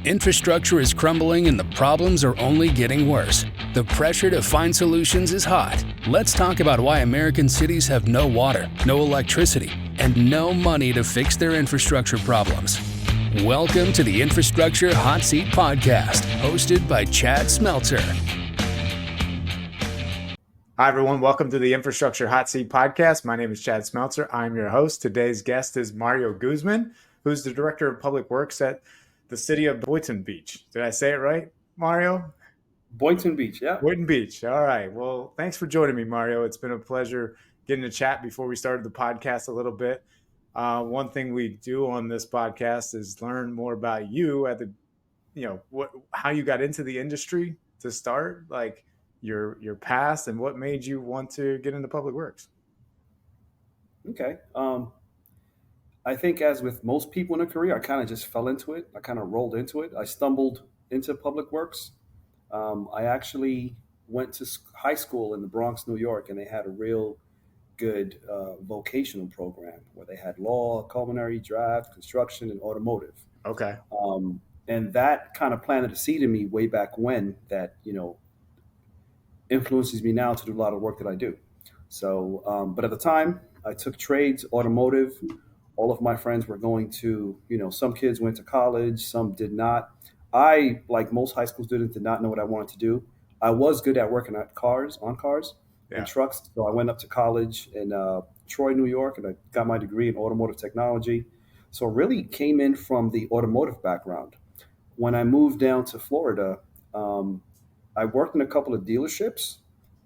Infrastructure is crumbling and the problems are only getting worse. The pressure to find solutions is hot. Let's talk about why American cities have no water, no electricity, and no money to fix their infrastructure problems. Welcome to the Infrastructure Hot Seat Podcast, hosted by Chad Smeltzer. Hi, everyone. Welcome to the Infrastructure Hot Seat Podcast. My name is Chad Smeltzer. I'm your host. Today's guest is Mario Guzman, who's the Director of Public Works at the city of Boynton Beach. Did I say it right, Mario? Boynton Beach, yeah. Boynton Beach. All right. Well, thanks for joining me, Mario. It's been a pleasure getting to chat before we started the podcast a little bit. One thing we do on this podcast is learn more about you at how you got into the industry to start, like your past and what made you want to get into public works. Okay. I think as with most people in a career, I kind of just fell into it. I kind of rolled into it. I stumbled into public works. I actually went to high school in the Bronx, New York, and they had a real good vocational program where they had law, culinary, draft, construction, and automotive. Okay. And that kind of planted a seed in me way back when that, influences me now to do a lot of work that I do. So, but at the time, I took trades, automotive. All of my friends were going to, some kids went to college, some did not. I, like most high school students, did not know what I wanted to do. I was good at working on cars and trucks. So I went up to college in Troy, New York, and I got my degree in automotive technology. So really came in from the automotive background. When I moved down to Florida, I worked in a couple of dealerships,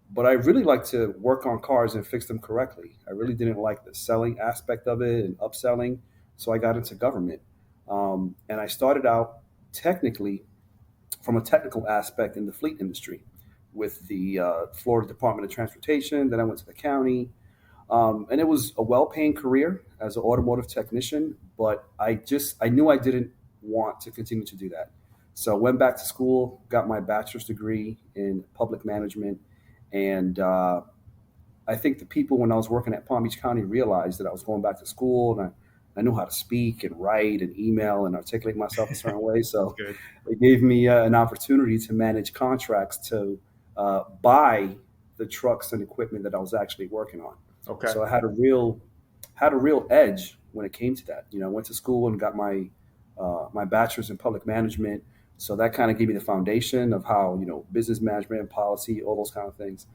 but I really like to work on cars and fix them correctly. I really didn't like the selling aspect of it and upselling, so I got into government. And I started out technically from a technical aspect in the fleet industry with the Florida Department of Transportation. Then I went to the county. And it was a well-paying career as an automotive technician, but I knew I didn't want to continue to do that. So I went back to school, got my bachelor's degree in public management. And I think the people when I was working at Palm Beach County realized that I was going back to school and I knew how to speak and write and email and articulate myself a certain way. So it gave me an opportunity to manage contracts to buy the trucks and equipment that I was actually working on. Okay. So I had a real edge when it came to that. I went to school and got my bachelor's in public management. So that kind of gave me the foundation of how, business management, policy, all those kind of things.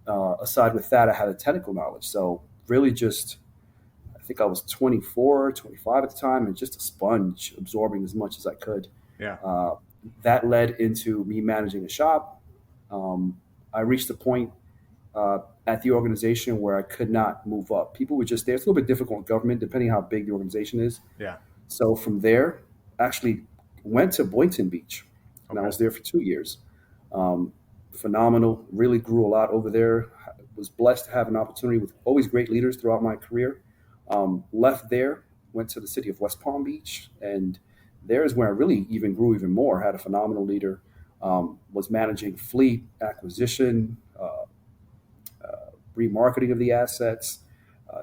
Aside with that, I had a technical knowledge. So really I think I was 24, 25 at the time, and just a sponge absorbing as much as I could. Yeah. That led into me managing a shop. I reached a point at the organization where I could not move up. People were just there. It's a little bit difficult in government, depending how big the organization is. Yeah. So from there, actually went to Boynton Beach, and I was there for 2 years. Phenomenal, really grew a lot over there. Was blessed to have an opportunity with always great leaders throughout my career. Left there, went to the city of West Palm Beach, and there is where I really even grew even more. Had a phenomenal leader, was managing fleet acquisition, remarketing of the assets,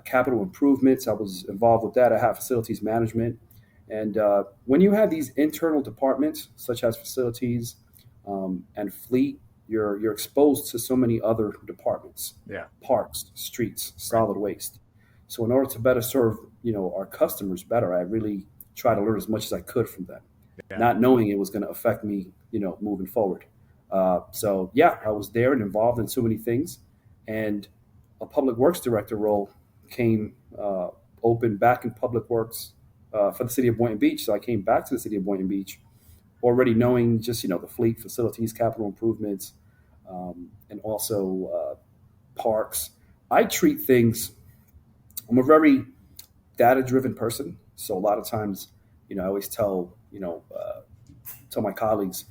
capital improvements. I was involved with that. I have facilities management. And when you have these internal departments, such as facilities and fleet, you're exposed to so many other departments, parks, streets, solid waste. So in order to better serve, our customers better, I really try to learn as much as I could from them, not knowing it was going to affect me, moving forward. I was there and involved in so many things. And a public works director role came open back in public works for the city of Boynton Beach. So I came back to the city of Boynton Beach already knowing just, the fleet, facilities, capital improvements, and also parks. I treat things, I'm a very data-driven person. So a lot of times, I always tell my colleagues,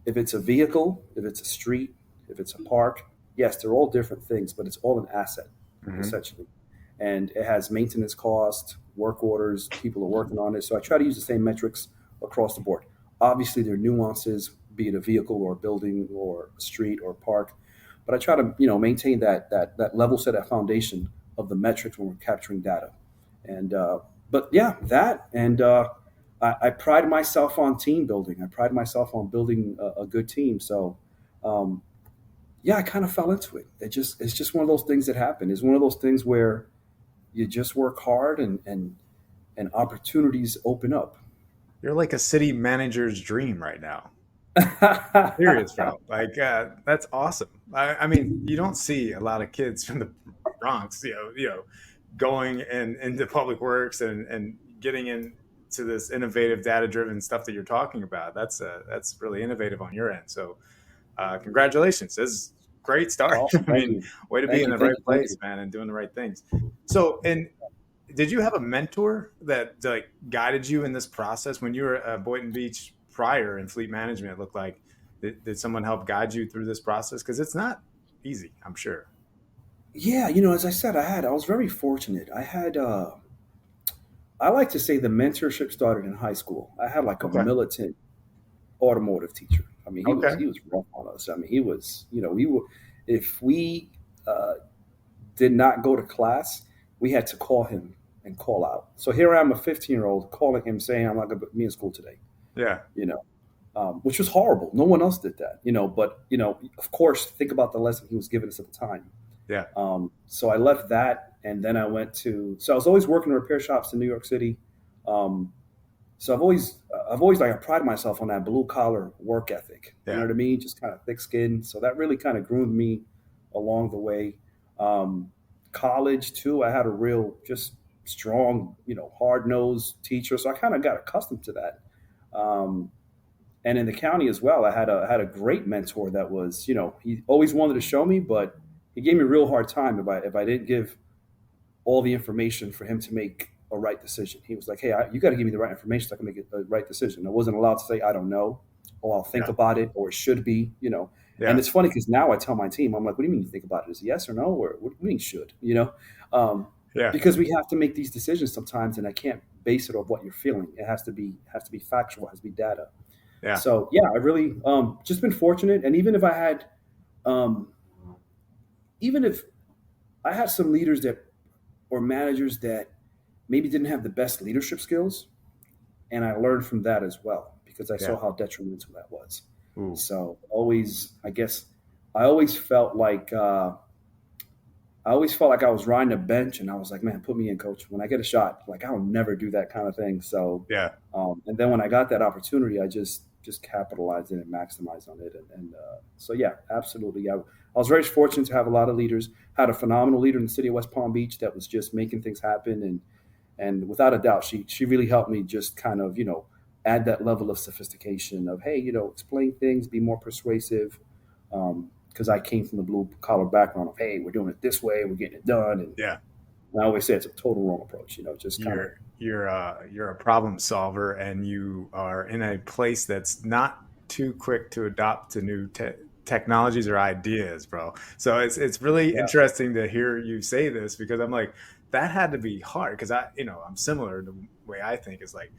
if it's a vehicle, if it's a street, if it's a park, yes, they're all different things, but it's all an asset, essentially. And it has maintenance costs, work orders, people are working on it. So I try to use the same metrics across the board. Obviously, there are nuances, be it a vehicle or a building or a street or a park. But I try to, maintain that level set, that foundation of the metrics when we're capturing data. And I pride myself on team building. I pride myself on building a good team. So, um, yeah, I kind of fell into it. It's just one of those things that happen. It's one of those things where you just work hard and opportunities open up. You're like a city manager's dream right now. Serious, bro. Like that's awesome. I mean, you don't see a lot of kids from the Bronx, going and into public works and getting into this innovative, data-driven stuff that you're talking about. That's really innovative on your end. So, congratulations. This is a great start. Awesome. I Thank mean, you. way to be Thank in you. the Thank right you. Thank place, you. man, and doing the right things. So, and did you have a mentor that like guided you in this process when you were at Boynton Beach prior in fleet management? It looked like did someone help guide you through this process? Because it's not easy, I'm sure. Yeah, as I said, I was very fortunate. I like to say the mentorship started in high school. I had like a Okay. militant automotive teacher. I mean, Okay. he was rough on us. I mean, he was, we were, if we uh, did not go to class, we had to call him and call out. So here I am, a 15-year-old, calling him saying I'm not going to be in school today. Yeah. You know, which was horrible. No one else did that. But of course, think about the lesson he was giving us at the time. Yeah. So I left that, and then I went to. So I was always working in repair shops in New York City. Um, so I've always like I pride myself on that blue collar work ethic. You know Yeah. what I mean? Just kind of thick skin. So that really kind of groomed me along the way. Um, College too, I had a real just strong, hard nosed teacher. So I kind of got accustomed to that. Um, and in the county as well, I had a great mentor that was, he always wanted to show me, but he gave me a real hard time if I didn't give all the information for him to make a right decision. He was like, "Hey, you got to give me the right information so I can make a right decision." I wasn't allowed to say I don't know, or I'll think Yeah. about it, or it should be. And Yeah. it's funny because now I tell my team, I'm like, "What do you mean you think about it? Is it yes or no, or what do you mean should?" Um, Yeah. because we have to make these decisions sometimes, and I can't base it on what you're feeling. It has to be factual, it has to be data. Yeah. So yeah, I really just been fortunate, and um, even if I had some leaders that or managers that maybe didn't have the best leadership skills, and I learned from that as well because I Yeah. saw how detrimental that was. Ooh. So always, I guess, I always felt like I was riding a bench, and I was like, man, put me in, coach. When I get a shot, like I'll never do that kind of thing. So, Yeah. and then when I got that opportunity, I just capitalized it and maximized on it. And so, yeah, absolutely. I was very fortunate to have a lot of leaders. Had a phenomenal leader in the city of West Palm Beach that was just making things happen, and without a doubt, she really helped me just kind of add that level of sophistication of, hey, explain things, be more persuasive. Because I came from the blue collar background of, hey, we're doing it this way, we're getting it done, and Yeah. I always say it's a total wrong approach. Just kind of. You're a problem solver, and you are in a place that's not too quick to adopt to new technologies or ideas, bro. So it's really Yeah. interesting to hear you say this because I'm like that had to be hard because I'm similar. The way I think is like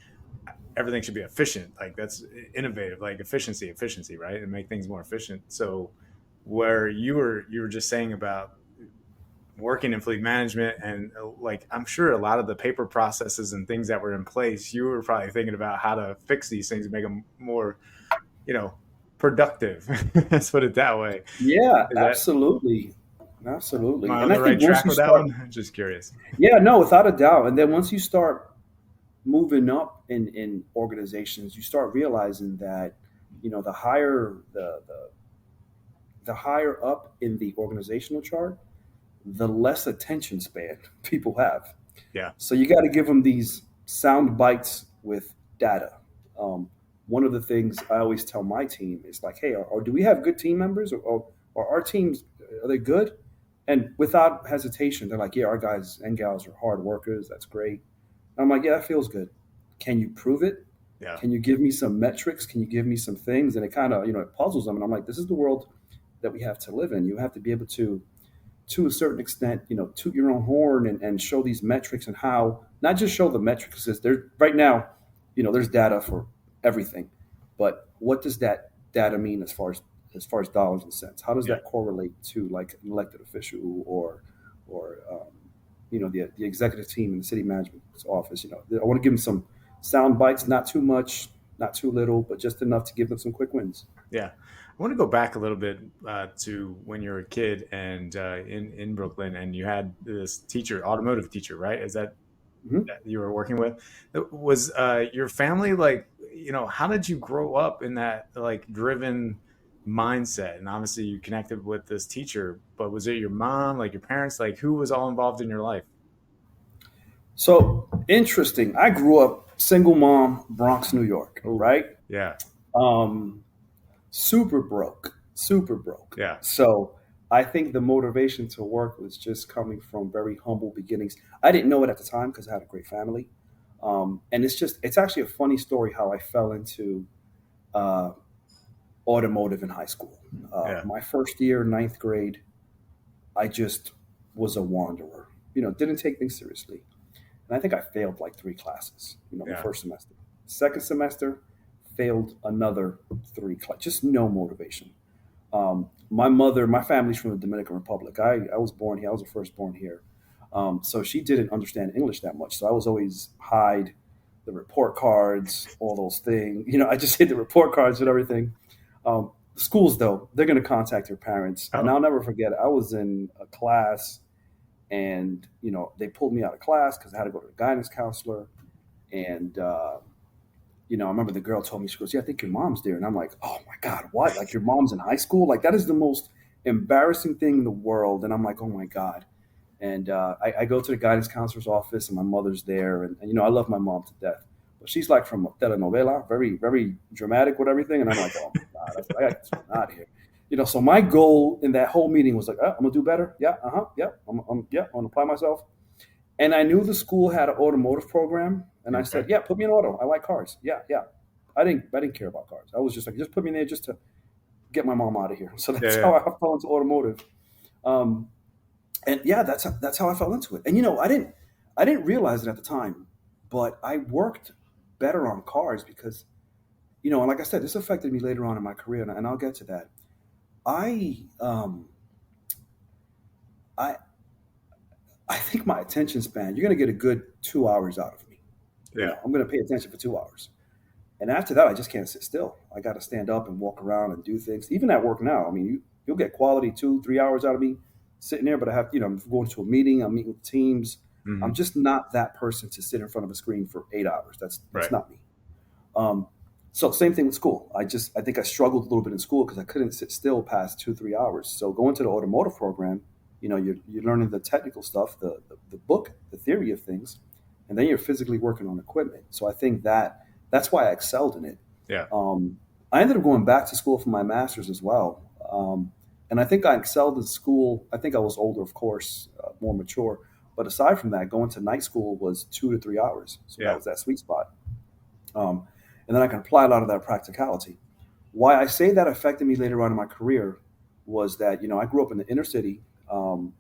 everything should be efficient. Like that's innovative, like efficiency, right? And make things more efficient. So where you were just saying about working in fleet management and like I'm sure a lot of the paper processes and things that were in place, you were probably thinking about how to fix these things and make them more, you know, productive. Let's put it that way. Yeah, Is that absolutely, am absolutely. I on And I the right think once track you with that start, one? Just curious. yeah, no, without a doubt. And then once you start moving up in organizations, you start realizing that the higher up in the organizational chart, the less attention span people have. Yeah. So you got to give them these sound bites with data. Um, One of the things I always tell my team is like, hey, or do we have good team members, or our teams, are they good? And without hesitation, they're like, yeah, our guys and gals are hard workers. That's great. And I'm like, yeah, that feels good. Can you prove it? Yeah. Can you give me some metrics? Can you give me some things? And it kind of, it puzzles them. And I'm like, this is the world that we have to live in. You have to be able to a certain extent, toot your own horn and show these metrics and how not just show the metrics because there right now, there's data for everything, but what does that data mean as far as dollars and cents? How does Yeah. that correlate to like an elected official or the executive team in the city management's office? I want to give them sound bites, not too much, not too little, but just enough to give them some quick wins. Yeah. I want to go back a little bit to when you were a kid and in Brooklyn, and you had this teacher, automotive teacher, right? Is Mhm. that you were working with? Was your family like, how did you grow up in that like driven mindset? And obviously you connected with this teacher, but was it your mom, like your parents, like who was all involved in your life? So interesting. I grew up single mom, Bronx, New York, Oh, right? yeah, Um, super broke, super broke. yeah, So I think the motivation to work was just coming from very humble beginnings. I didn't know it at the time because I had a great family. And it's actually a funny story how I fell into uh, automotive in high school. yeah. My first year, ninth grade, I just was a wanderer. Didn't take things seriously. And I think I failed like three classes, the Yeah. first semester. Second semester, failed another three classes, just no motivation. My family's from the Dominican Republic. I was born here. I was the firstborn here. So she didn't understand English that much. So I was always hide the report cards, all those things. I just hid the report cards and everything. Schools, though, they're going to contact your parents. And Oh, I'll never forget, I was in a class and, they pulled me out of class because I had to go to the guidance counselor. And, I remember the girl told me, she goes, "Yeah, I think your mom's there." And I'm like, "Oh my God, what? Like your mom's in high school? Like that is the most embarrassing thing in the world." And I'm like, "Oh my God." And I go to the guidance counselor's office and my mother's there. And I love my mom to death. But she's like from a telenovela, very, very dramatic with everything. And I'm like, "Oh my God, I got to get this one out of here." So my goal in that whole meeting was like, I'm going to do better. Yeah, yeah, I'm going to apply myself. And I knew the school had an automotive program, and I okay. said, "Yeah, put me in auto. I like cars. Yeah, yeah." I didn't care about cars. I was just like, just put me in there just to get my mom out of here. So Yeah, that's yeah. how I fell into automotive. Um, and yeah, that's how I fell into it. And I didn't realize it at the time, but I worked better on cars because and like I said, this affected me later on in my career, and I'll get to that. I um, I I think my attention span. You're going to get a good 2 hours out of me. Yeah. I'm going to pay attention for 2 hours. And after that, I just can't sit still. I got to stand up and walk around and do things. Even at work now, I mean, you'll get quality 2, 3 hours out of me sitting there, but I have, I'm going to a meeting, I'm meeting with teams. I'm Hmm. just not that person to sit in front of a screen for 8 hours. That's Right. not me. Um, so same thing with school. I think I struggled a little bit in school because I couldn't sit still past 2, 3 hours. So going to the automotive program, you're learning the technical stuff, the book, the theory of things, and then you're physically working on equipment. So I think that's why I excelled in it. Yeah. Um, I ended up going back to school for my master's as well. And I think I excelled in school. I think I was older, of course, more mature. But aside from that, going to night school was 2 to 3 hours. So that Yeah. was that sweet spot. Um, and then I can apply a lot of that practicality. Why I say that affected me later on in my career was that, I grew up in the inner city,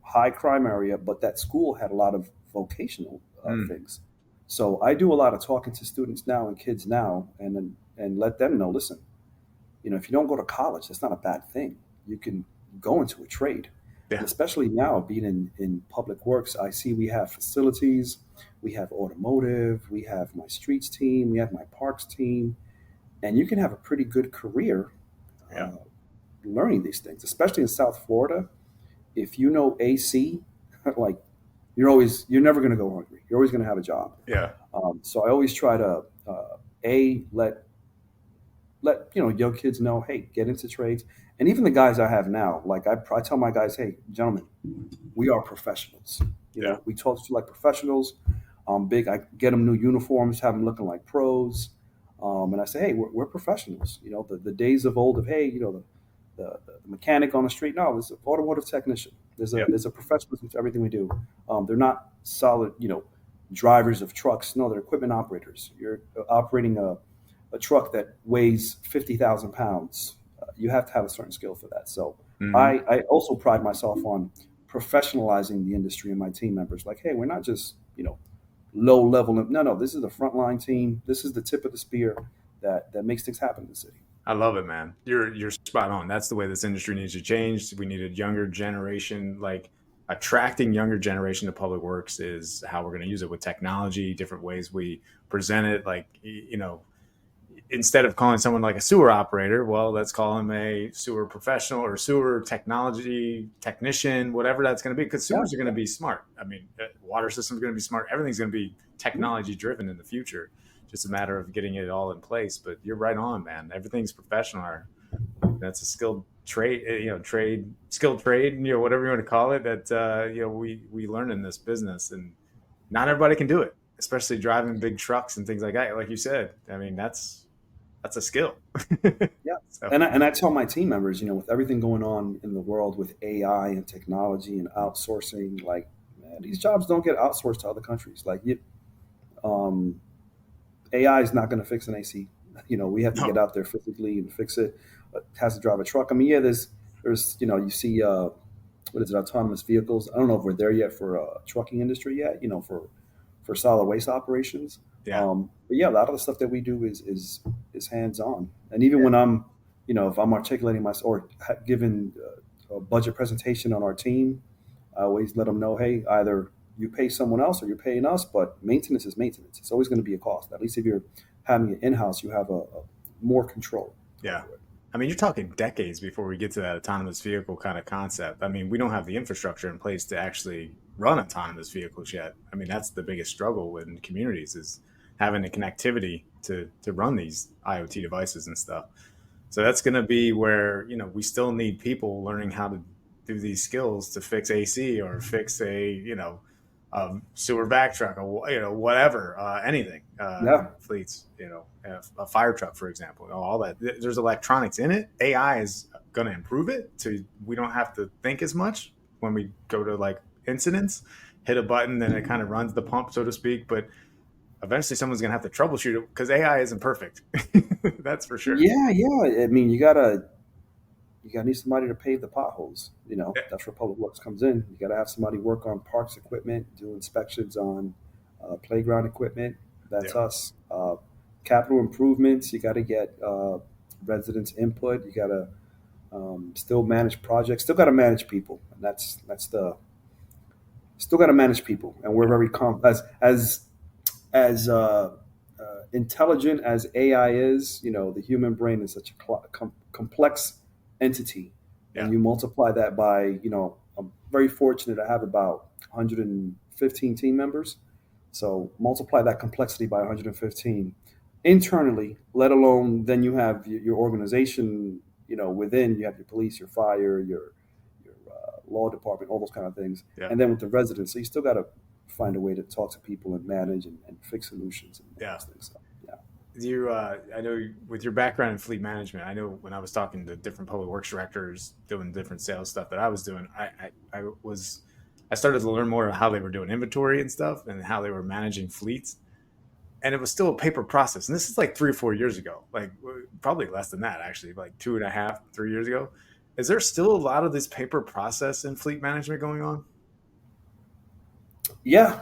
high crime area, but that school had a lot of vocational Mm. things. So I do a lot of talking to students now and kids now and let them know, listen, if you don't go to college, that's not a bad thing. You can go into a trade. And Yeah. especially now, being in public works, I see we have facilities, we have automotive, we have my streets team, we have my parks team, and you can have a pretty good career Yeah. uh, learning these things, especially in South Florida. If you know AC, like you're never going to go hungry. You're always going to have a job. Yeah. So I always try to a let young kids know, hey, get into trades. And even the guys I have now, like I tell my guys, hey, gentlemen, we are professionals. Yeah. We talk to you like professionals. Big, I get them new uniforms, have them looking like pros. And I say, hey, we're professionals. The days of old of, hey, the mechanic on the street. No, there's an automotive technician. There's a Yeah. there's a professionalism to everything we do. They're not solid, drivers of trucks. No, they're equipment operators. You're operating a truck that weighs 50,000 pounds. You have to have a certain skill for that. So Hmm. I also pride myself on professionalizing the industry and my team members. Like, hey, we're not just low level. No, no, this is the frontline team. This is the tip of the spear that makes things happen in the city. I love it, man. You're spot on. That's the way this industry needs to change. We need a younger generation. Like attracting younger generation to public works is how we're going to use it with technology, different ways we present it like, instead of calling someone like a sewer operator, well, let's call him a sewer professional or sewer technology technician, whatever that's going to be, because Yeah. sewers are going to be smart. I mean, water systems are going to be smart. Everything's going to be technology driven in the future. Just a matter of getting it all in place. But you're right on, man. Everything's professional. That's a skilled trade, skilled trade, whatever you want to call it, that, we learn in this business, and not everybody can do it, especially driving big trucks and things like that. Like you said, I mean, that's a skill. Yeah. So, And I tell my team members, with everything going on in the world with AI and technology and outsourcing, like, man, these jobs don't get outsourced to other countries. Like, um, AI is not going to fix an AC. We have to get no. out there physically and fix it. It has to drive a truck. I mean, yeah, there's, you see, what is it, autonomous vehicles. I don't know if we're there yet for trucking industry yet, for solid waste operations. Yeah. But yeah, a lot of the stuff that we do is hands on. And even when I'm, if I'm articulating my or giving a budget presentation on our team, I always let them know, hey, either you pay someone else or you're paying us, but maintenance is maintenance. It's always going to be a cost. At least if you're having it in house, you have a more control. Yeah. I mean, you're talking decades before we get to that autonomous vehicle kind of concept. I mean, we don't have the infrastructure in place to actually run autonomous vehicles yet. I mean, that's the biggest struggle in communities, is having the connectivity to run these IoT devices and stuff. So that's going to be where, we still need people learning how to do these skills to fix AC or fix sewer back truck, or, whatever, anything, Yeah. fleets, a fire truck, for example, all that. There's electronics in it. AI is going to improve it to, we don't have to think as much when we go to like incidents, hit a button, then it kind of runs the pump, so to speak. But eventually someone's going to have to troubleshoot it, because AI isn't perfect. That's for sure. Yeah. Yeah. I mean, you gotta need somebody to pave the potholes. That's where public works comes in. You gotta have somebody work on parks equipment, do inspections on playground equipment. That's Yeah. us. Capital improvements. You got to get residents' input. You got to still manage projects. Still got to manage people, and that's the still got to manage people. And we're very as intelligent as AI is. The human brain is such a complex entity, Yeah. and you multiply that by, I'm very fortunate to have about 115 team members. So multiply that complexity by 115 internally, let alone then you have your organization, within you have your police, your fire, your law department, all those kind of things. Yeah. And then with the residents, so you still got to find a way to talk to people and manage and fix solutions and Yeah. those things. So, yeah. I know with your background in fleet management, I know when I was talking to different public works directors doing different sales stuff that I was doing, I started to learn more of how they were doing inventory and stuff, and how they were managing fleets. And it was still a paper process. And this is like 3 or 4 years ago, like probably less than that, actually, like 2.5, 3 years ago. Is there still a lot of this paper process in fleet management going on? Yeah.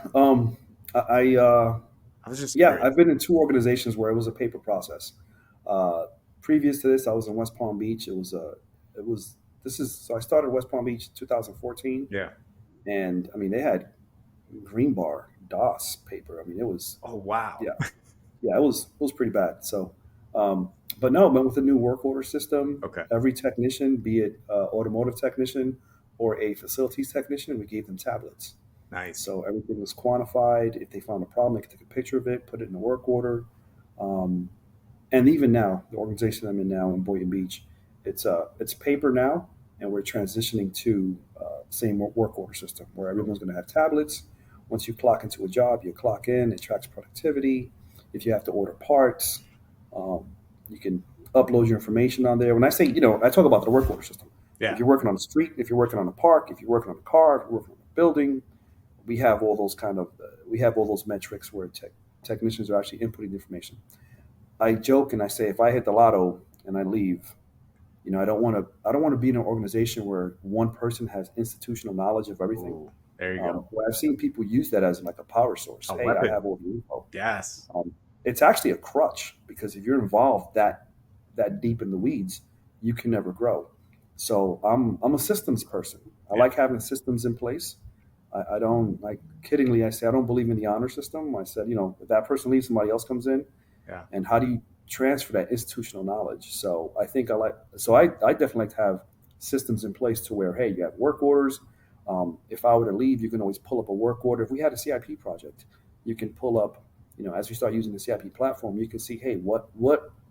I was just Yeah, curious. I've been in two organizations where it was a paper process. Uh, Previous to this, I was in West Palm Beach. It was, so I started West Palm Beach 2014, Yeah. and I mean they had green bar DOS paper. I mean it was, Oh, wow. yeah, yeah, it was pretty bad. So, but no, but with the new work order system, Okay. every technician, be it automotive technician or a facilities technician, we gave them tablets. Nice. So everything was quantified. If they found a problem, they could take a picture of it, put it in a work order. Um, and even now, the organization I'm in now in Boynton Beach, it's paper now, and we're transitioning to same work order system where everyone's going to have tablets. Once you clock into a job, you clock in. It tracks productivity. If you have to order parts, um, you can upload your information on there. When I say, I talk about the work order system. Yeah. If you're working on the street, if you're working on a park, if you're working on a car, if you're working on a building, we have all those metrics where technicians are actually inputting the information. I joke and I say, if I hit the lotto and I leave, I don't want to be in an organization where one person has institutional knowledge of everything. Ooh, there you go. Where I've seen people use that as like a power source. A Hey, weapon. I have all the info. Yes. It's actually a crutch, because if you're involved that deep in the weeds, you can never grow. So I'm a systems person. I Yeah. like having systems in place. I don't, like, kiddingly, I say I don't believe in the honor system. I said, if that person leaves, somebody else comes in, Yeah. and how do you transfer that institutional knowledge? So I think I definitely like to have systems in place to where, hey, you have work orders. If I were to leave, you can always pull up a work order. If we had a CIP project, you can pull up, as we start using the CIP platform, you can see, hey, what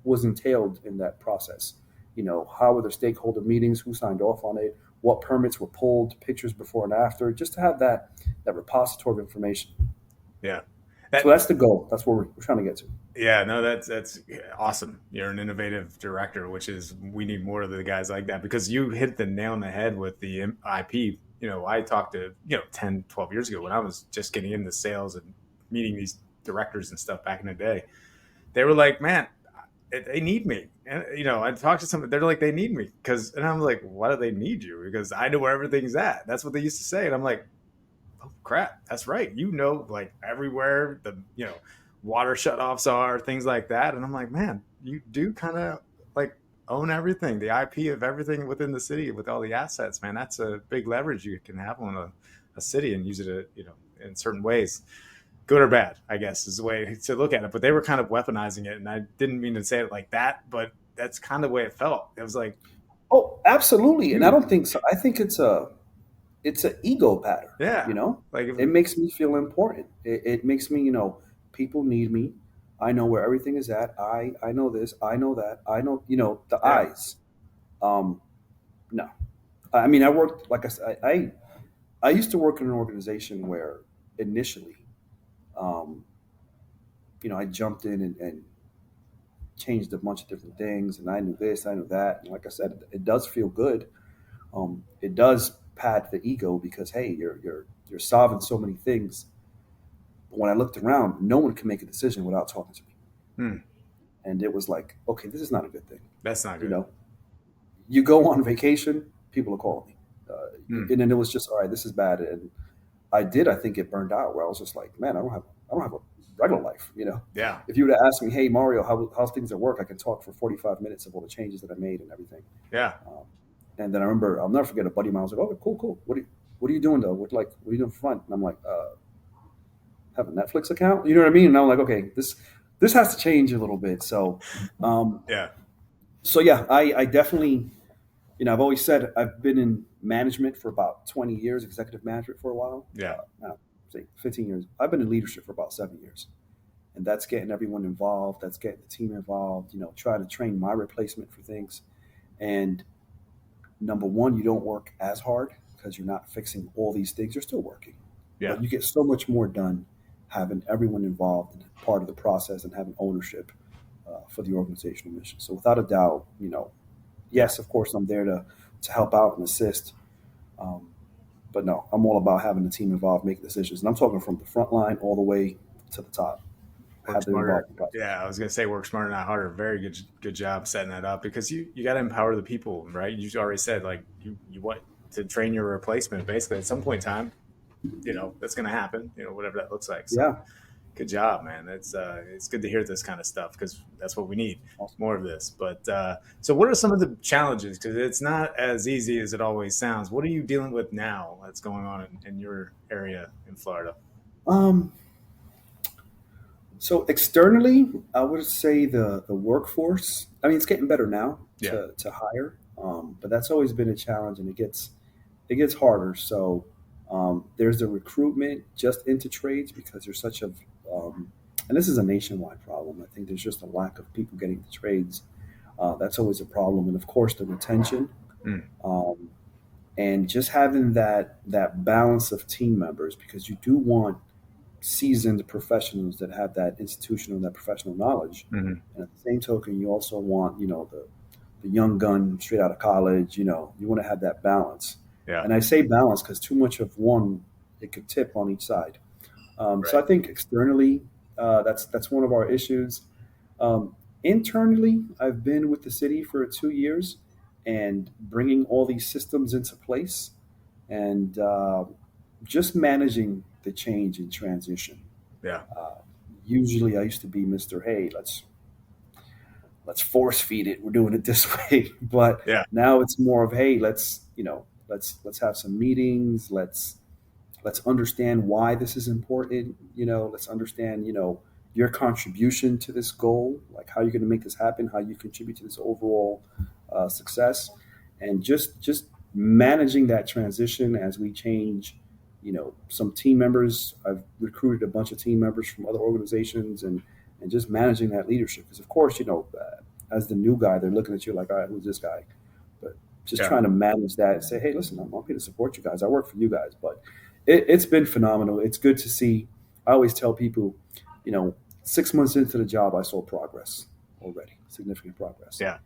was entailed in that process? How were the stakeholder meetings? Who signed off on it? What permits were pulled? Pictures before and after, just to have that repository of information. Yeah. So that's the goal. That's what we're trying to get to. Yeah, no, that's awesome. You're an innovative director, which is, we need more of the guys like that, because you hit the nail on the head with the IP. I talked to, 10, 12 years ago when I was just getting into sales and meeting these directors and stuff back in the day. They were like, man, they need me. And, I talked to somebody, they're like, they need me. And I'm like, why do they need you? Because I know where everything's at. That's what they used to say. And I'm like, oh crap, that's right. Like everywhere the water shutoffs are, things like that. And I'm like, man, you do kind of like own everything, the IP of everything within the city with all the assets, man. That's a big leverage you can have on a city, and use it, in certain ways, good or bad, I guess is the way to look at it. But they were kind of weaponizing it, and I didn't mean to say it like that, but that's kind of the way it felt. It was like, Oh, absolutely. And I don't think so. I think it's an ego pattern. yeah, like It makes me feel important. It makes me, people need me. I know where everything is at. I know this. I know that. I know, the yeah, eyes. Um, no, I mean, I worked, like I said, I used to work in an organization where initially, um, I jumped in and changed a bunch of different things, and I knew this, I knew that. And like I said, it does feel good. It does pad the ego because, hey, you're solving so many things. But when I looked around, no one can make a decision without talking to me, hmm, and it was like, okay, this is not a good thing. that's not You good. know, you go on vacation, people are calling me, Hmm. and then it was just, all right, this is bad. And I think it burned out where I was just like, man, I don't have a regular life. Yeah, If you were to ask me, hey Mario, how's things at work? I can talk for 45 minutes of all the changes that I made and everything. yeah, Um, and then I remember, I'll never forget, a buddy of mine was like, "Oh, cool, cool. What are you doing though? What are you doing for fun?" And I'm like, "Have a Netflix account." You know what I mean? And I'm like, "Okay, this has to change a little bit." Um, yeah, so yeah, I definitely, I've always said I've been in management for about 20 years, executive management for a while. yeah, Now, say 15 years. I've been in leadership for about 7 years, and that's getting everyone involved. That's getting the team involved. Trying to train my replacement for things. And number one, you don't work as hard because you're not fixing all these things. You're still working, yeah. but you get so much more done having everyone involved and part of the process and having ownership for the organizational mission. So without a doubt, Yeah. yes, of course, I'm there to help out and assist. Um, but no, I'm all about having the team involved, making decisions. And I'm talking from the front line all the way to the top. Work Have them smarter. involved in the process. Yeah, I was gonna say work smarter, not harder. Very good job setting that up, because you got to empower the people, right? You already said, like, you want to train your replacement basically at some point in time. That's gonna happen. Whatever that looks like. So Yeah. good job, man. It's good to hear this kind of stuff, because that's what we need, Awesome. more of this. But so what are some of the challenges? Because it's not as easy as it always sounds. What are you dealing with now that's going on in your area in Florida? Um, so externally, I would say the workforce. I mean, it's getting better now Yeah, to hire, but that's always been a challenge, and it gets harder. So there's the recruitment just into trades because there's such a and this is a nationwide problem. I think there's just a lack of people getting into trades. That's always a problem, and of course the retention, mm, um, and just having that balance of team members, because you do want seasoned professionals that have that institutional, that professional knowledge. hmm, And at the same token, you also want, the young gun straight out of college. You want to have that balance. yeah, And I say balance because too much of one, it could tip on each side. So right, I think externally, that's one of our issues. Internally, I've been with the city for 2 years and bringing all these systems into place, and just managing the change and transition. yeah, Uh, Usually, I used to be Mister, Hey, let's force feed it. We're doing it this way, but yeah, now it's more of, hey, let's have some meetings. Let's Let's understand why this is important. Let's understand, your contribution to this goal, like how you're going to make this happen, how you contribute to this overall success, and just managing that transition as we change. Some team members. I've recruited a bunch of team members from other organizations, and just managing that leadership. Because of course, as the new guy, they're looking at you like, all right, who's this guy? But just Yeah. trying to manage that and say, hey, listen, I'm here to support you guys. I work for you guys, but it's been phenomenal. It's good to see. I always tell people, 6 months into the job, I saw progress already, significant progress. Yeah.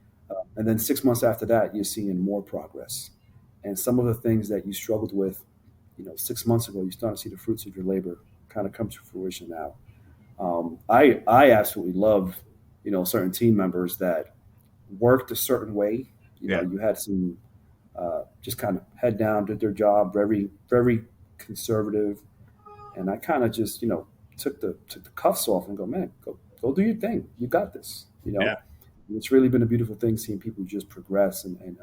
And then 6 months after that, you're seeing more progress. And some of the things that you struggled with, 6 months ago, you start to see the fruits of your labor kind of come to fruition now. I absolutely love, certain team members that worked a certain way. Yeah. You had some just kind of head down, did their job, very, very conservative. And I kind of just, took the cuffs off and go, man, go do your thing. You got this. Yeah. It's really been a beautiful thing seeing people just progress and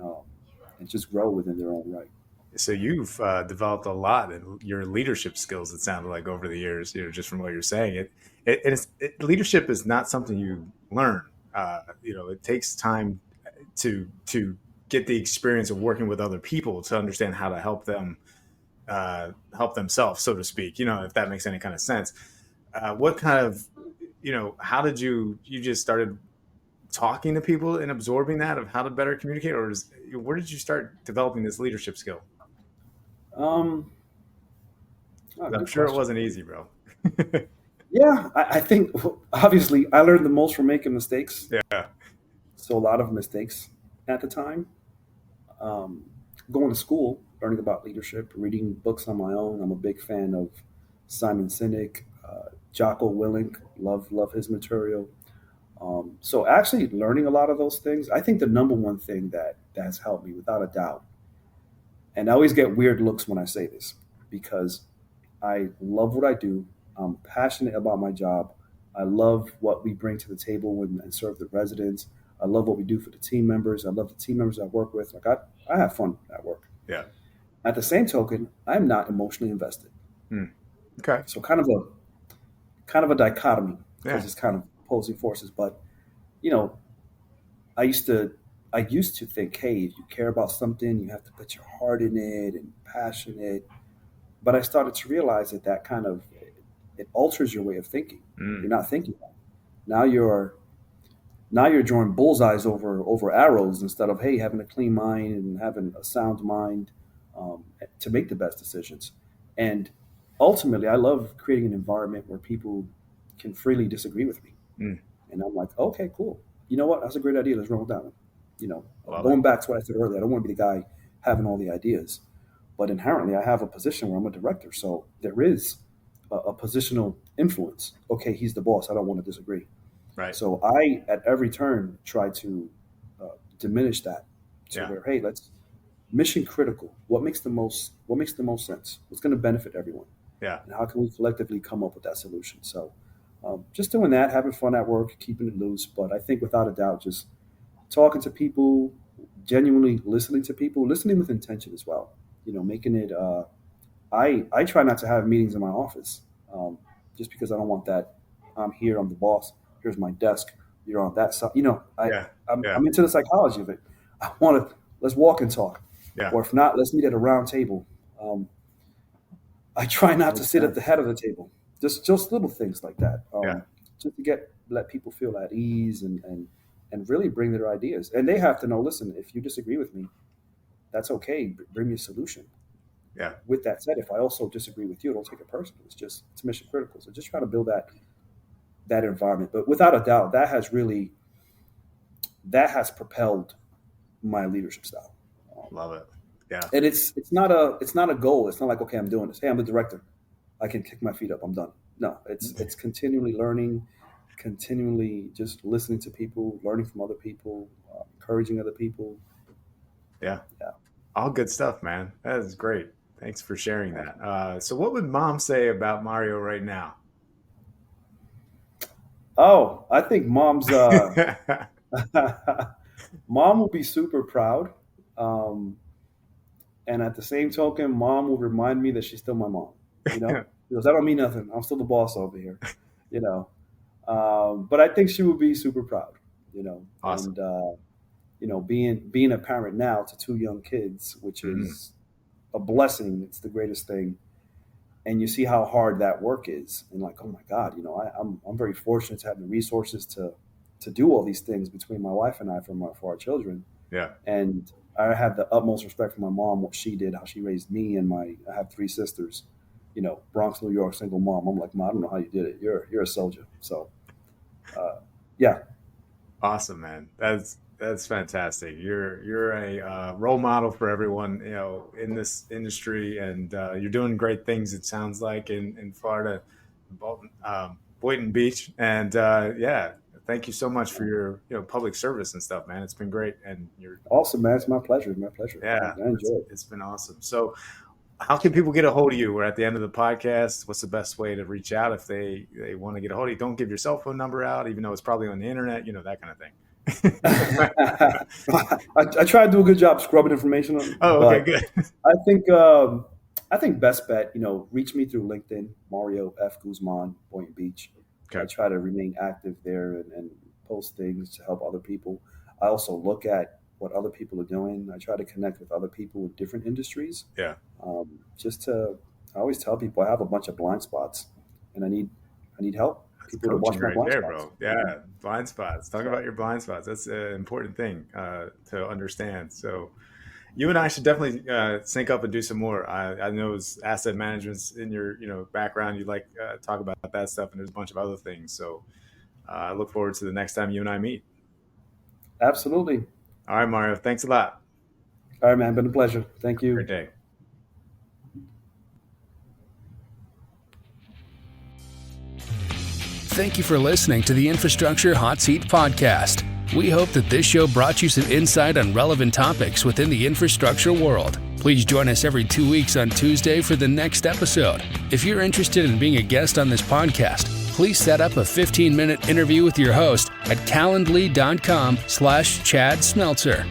just grow within their own right. So you've developed a lot in your leadership skills. It sounded like over the years, just from what you're saying, leadership is not something you learn. It takes time to get the experience of working with other people to understand how to help them help themselves, so to speak. If that makes any kind of sense. What kind of, how did you just started talking to people and absorbing that of how to better communicate, or where did you start developing this leadership skill? Um, I'm Good sure it question. wasn't easy, bro. Yeah, I think obviously I learned the most from making mistakes. Yeah. So a lot of mistakes at the time. Um, Going to school, learning about leadership, reading books on my own. I'm a big fan of Simon Sinek, Jocko Willink. Love his material. So actually learning a lot of those things. I think the number one thing that has helped me without a doubt, and I always get weird looks when I say this because I love what I do. I'm passionate about my job. I love what we bring to the table and serve the residents. I love what we do for the team members. I love the team members I work with. Like I have fun at work. Yeah. At the same token, I'm not emotionally invested. Hmm. Okay. So kind of a dichotomy Yeah. because it's kind of opposing forces. But you know, I used to I used to think, hey, if you care about something, you have to put your heart in it and passionate. But I started to realize that kind of it alters your way of thinking. You're Mm. not thinking that. Now you're drawing bullseyes over arrows instead of hey having a clean mind and having a sound mind to make the best decisions. And ultimately, I love creating an environment where people can freely disagree with me. Mm. And I'm like, okay, cool. You know what? That's a great idea. Let's roll with that one. Love it. Going back to what I said earlier, I don't want to be the guy having all the ideas, but inherently, I have a position where I'm a director, so there is a positional influence. Okay, he's the boss. I don't want to disagree. Right. So I, at every turn, try to uh, diminish that to Yeah. where, hey, let's mission critical. What makes the most sense? What's going to benefit everyone, Yeah. and how can we collectively come up with that solution? So, just doing that, having fun at work, keeping it loose. But I think, without a doubt, just talking to people, genuinely listening to people, listening with intention as well. Making it. I try not to have meetings in my office, just because I don't want that. I'm here. I'm the boss. Here's my desk. You're on that side. Yeah. Yeah. I'm into the psychology of it. I want to let's walk and talk, Yeah. or if not, let's meet at a round table. Um, I try not to Makes sit at the sense. head of the table. Just little things like that, Yeah. just to let people feel at ease and really bring their ideas. And they have to know. Listen, if you disagree with me, that's okay. Bring me a solution. Yeah. With that said, if I also disagree with you, don't take it personally. It's mission critical. So just try to build that environment. But without a doubt, that has propelled my leadership style. Um, Love it. Yeah. and it's not a goal. It's not like okay, I'm doing this. Hey, I'm the director. I can kick my feet up. I'm done. No, it's continually learning, continually just listening to people, learning from other people, encouraging other people. Yeah. Yeah. All good stuff, man. That is great. Thanks for sharing that. So, what would mom say about Mario right now? Oh, I think mom will be super proud. Um, and at the same token, mom will remind me that she's still my mom. You know, he goes, "I don't mean nothing. I'm still the boss over here." You know, but I think she would be super proud. You know, Awesome. and you know, being a parent now to two young kids, which is a blessing. It's the greatest thing. And you see how hard that work is, and like, oh my God, you know, I'm very fortunate to have the resources to do all these things between my wife and I for our children. Yeah. And I have the utmost respect for my mom, what she did, how she raised me, and I have three sisters. You know, Bronx, New York, single mom. I'm like, Mom, I don't know how you did it. You're a soldier. So, yeah, Awesome, man. That's fantastic. You're a role model for everyone, you know, in this industry, and you're doing great things. It sounds like in Florida, Boynton Beach, and yeah. Thank you so much for your public service and stuff, man. It's been great, and you're awesome, man. It's my pleasure. My pleasure. yeah, I enjoy it. it's been awesome. So, how can people get a hold of you? We're at the end of the podcast. What's the best way to reach out if they want to get a hold of you? Don't give your cell phone number out, even though it's probably on the internet, that kind of thing. I try to do a good job scrubbing information. Oh, okay, good. I think best bet, reach me through LinkedIn, Mario F. Guzman, Boynton Beach. Okay. I try to remain active there and post things to help other people. I also look at what other people are doing. I try to connect with other people in different industries. Yeah. I always tell people I have a bunch of blind spots, and I need help. People to watch my blind spots. Bro. Yeah, blind spots. Talk about your blind spots. That's an important thing to understand. So, you and I should definitely sync up and do some more. I know it's asset management's in your background. You like talk about that stuff, and there's a bunch of other things. So, I look forward to the next time you and I meet. Absolutely. All right, Mario. Thanks a lot. All right, man. Been a pleasure. Thank you. Great day. Thank you for listening to the Infrastructure Hot Seat Podcast. We hope that this show brought you some insight on relevant topics within the infrastructure world. Please join us every 2 weeks on Tuesday for the next episode. If you're interested in being a guest on this podcast, please set up a 15-minute interview with your host at calendly.com/Chad Smeltzer.